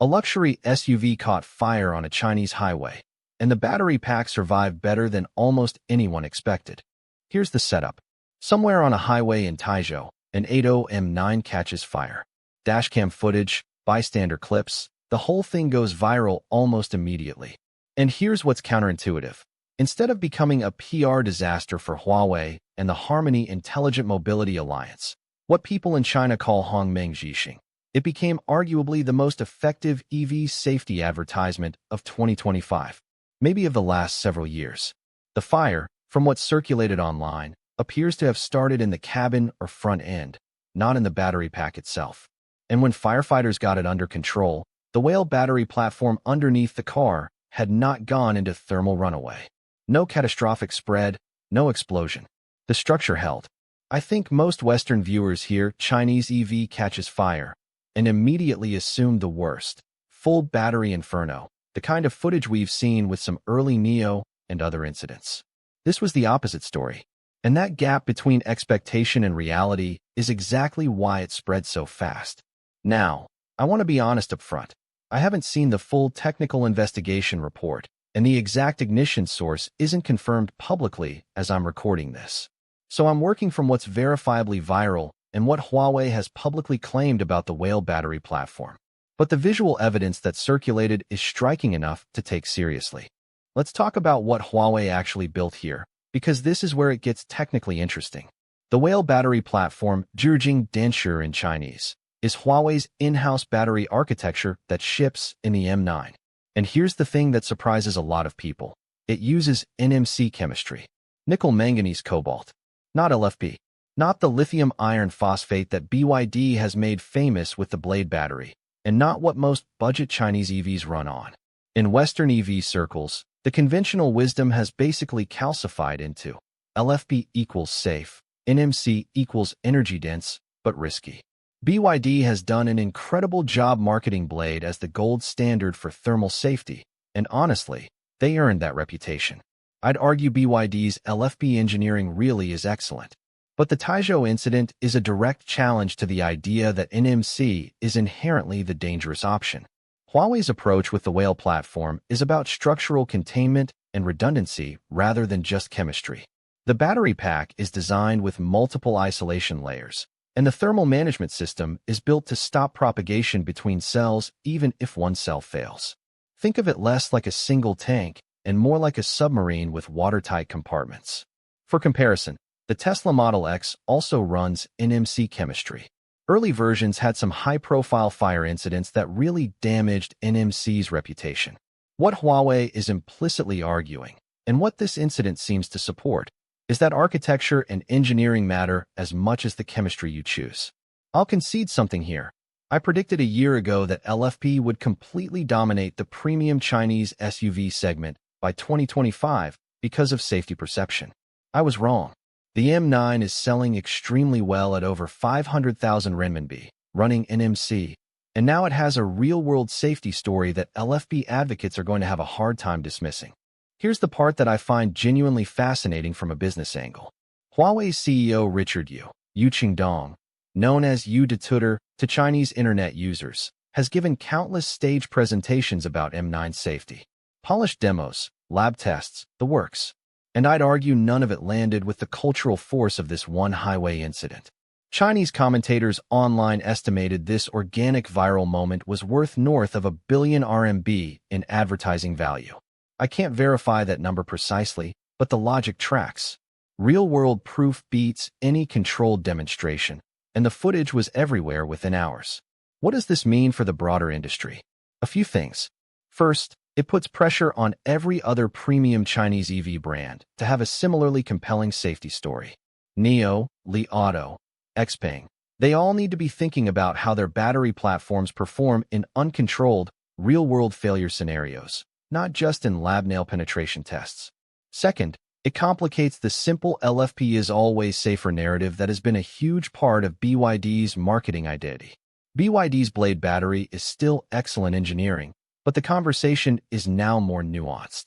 A luxury SUV caught fire on a Chinese highway, and the battery pack survived better than almost anyone expected. Here's the setup. Somewhere on a highway in Taizhou, an AITO M9 catches fire. Dashcam footage, bystander clips, the whole thing goes viral almost immediately. And here's what's counterintuitive. Instead of becoming a PR disaster for Huawei and the Harmony Intelligent Mobility Alliance, what people in China call Hongmeng Zhixing, it became arguably the most effective EV safety advertisement of 2025, maybe of the last several years. The fire, from what circulated online, appears to have started in the cabin or front end, not in the battery pack itself. And when firefighters got it under control, the Whale battery platform underneath the car had not gone into thermal runaway. No catastrophic spread, no explosion. The structure held. I think most Western viewers hear Chinese EV catches fire and immediately assume the worst. Full battery inferno, the kind of footage we've seen with some early NIO and other incidents. This was the opposite story. And that gap between expectation and reality is exactly why it spread so fast. Now, I want to be honest up front. I haven't seen the full technical investigation report, and the exact ignition source isn't confirmed publicly as I'm recording this. So I'm working from what's verifiably viral and what Huawei has publicly claimed about the Whale battery platform. But the visual evidence that circulated is striking enough to take seriously. Let's talk about what Huawei actually built here, because this is where it gets technically interesting. The Whale battery platform, Zhijing Denshi in Chinese, is Huawei's in-house battery architecture that ships in the M9. And here's the thing that surprises a lot of people. It uses NMC chemistry, nickel manganese cobalt, not LFP, not the lithium iron phosphate that BYD has made famous with the Blade battery, and not what most budget Chinese EVs run on. In Western EV circles, the conventional wisdom has basically calcified into LFP equals safe, NMC equals energy dense, but risky. BYD has done an incredible job marketing Blade as the gold standard for thermal safety, and honestly, they earned that reputation. I'd argue BYD's LFP engineering really is excellent. But the Taizhou incident is a direct challenge to the idea that NMC is inherently the dangerous option. Huawei's approach with the Whale platform is about structural containment and redundancy rather than just chemistry. The battery pack is designed with multiple isolation layers, and the thermal management system is built to stop propagation between cells even if one cell fails. Think of it less like a single tank and more like a submarine with watertight compartments. For comparison, the Tesla Model X also runs NMC chemistry. Early versions had some high-profile fire incidents that really damaged NMC's reputation. What Huawei is implicitly arguing, and what this incident seems to support, is that architecture and engineering matter as much as the chemistry you choose. I'll concede something here. I predicted a year ago that LFP would completely dominate the premium Chinese SUV segment by 2025 because of safety perception. I was wrong. The M9 is selling extremely well at over 500,000 renminbi, running NMC, and now it has a real-world safety story that LFP advocates are going to have a hard time dismissing. Here's the part that I find genuinely fascinating from a business angle. Huawei's CEO Richard Yu Qingdong, known as Yu de Tutor to Chinese internet users, has given countless stage presentations about M9 safety. Polished demos, lab tests, the works. And I'd argue none of it landed with the cultural force of this one highway incident. Chinese commentators online estimated this organic viral moment was worth north of 1 billion RMB in advertising value. I can't verify that number precisely, but the logic tracks. Real-world proof beats any controlled demonstration, and the footage was everywhere within hours. What does this mean for the broader industry? A few things. First, it puts pressure on every other premium Chinese EV brand to have a similarly compelling safety story. NIO, Li Auto, Xpeng, they all need to be thinking about how their battery platforms perform in uncontrolled, real-world failure scenarios, not just in lab nail penetration tests. Second, it complicates the simple LFP is always safer narrative that has been a huge part of BYD's marketing identity. BYD's Blade battery is still excellent engineering, but the conversation is now more nuanced.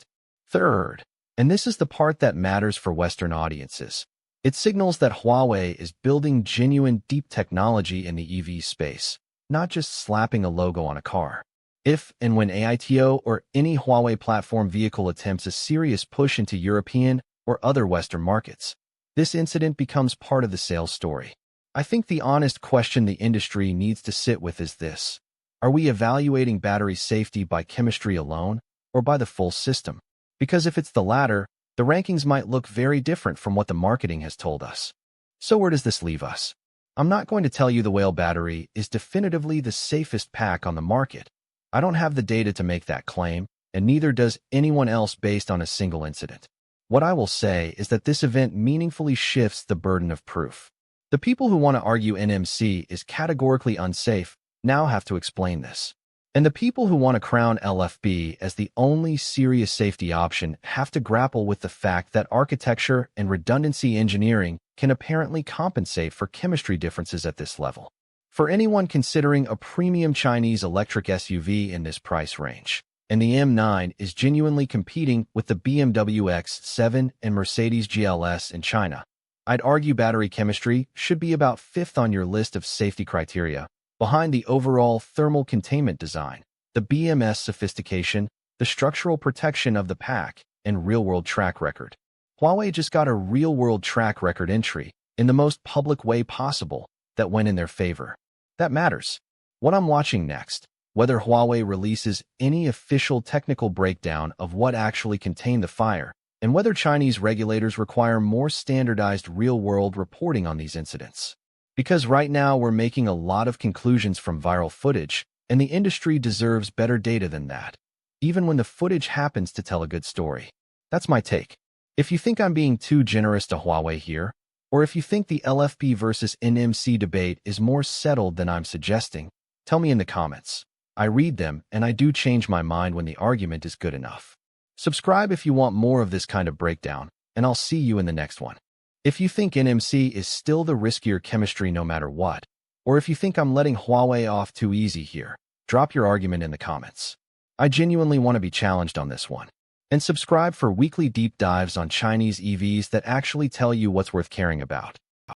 Third, and this is the part that matters for Western audiences, it signals that Huawei is building genuine deep technology in the EV space, not just slapping a logo on a car. If and when AITO or any Huawei platform vehicle attempts a serious push into European or other Western markets, this incident becomes part of the sales story. I think the honest question the industry needs to sit with is this: are we evaluating battery safety by chemistry alone or by the full system? Because if it's the latter, the rankings might look very different from what the marketing has told us. So where does this leave us? I'm not going to tell you the Whale Battery is definitively the safest pack on the market. I don't have the data to make that claim, and neither does anyone else based on a single incident. What I will say is that this event meaningfully shifts the burden of proof. The people who want to argue NMC is categorically unsafe now have to explain this. And the people who want to crown LFB as the only serious safety option have to grapple with the fact that architecture and redundancy engineering can apparently compensate for chemistry differences at this level. For anyone considering a premium Chinese electric SUV in this price range, and the M9 is genuinely competing with the BMW X7 and Mercedes GLS in China, I'd argue battery chemistry should be about fifth on your list of safety criteria, behind the overall thermal containment design, the BMS sophistication, the structural protection of the pack, and real-world track record. Huawei just got a real-world track record entry in the most public way possible that went in their favor. That matters. What I'm watching next, whether Huawei releases any official technical breakdown of what actually contained the fire, and whether Chinese regulators require more standardized real-world reporting on these incidents. Because right now we're making a lot of conclusions from viral footage, and the industry deserves better data than that, even when the footage happens to tell a good story. That's my take. If you think I'm being too generous to Huawei here, or if you think the LFP versus NMC debate is more settled than I'm suggesting, tell me in the comments. I read them, and I do change my mind when the argument is good enough. Subscribe if you want more of this kind of breakdown, and I'll see you in the next one. If you think NMC is still the riskier chemistry no matter what, or if you think I'm letting Huawei off too easy here, drop your argument in the comments. I genuinely want to be challenged on this one. And subscribe for weekly deep dives on Chinese EVs that actually tell you what's worth caring about.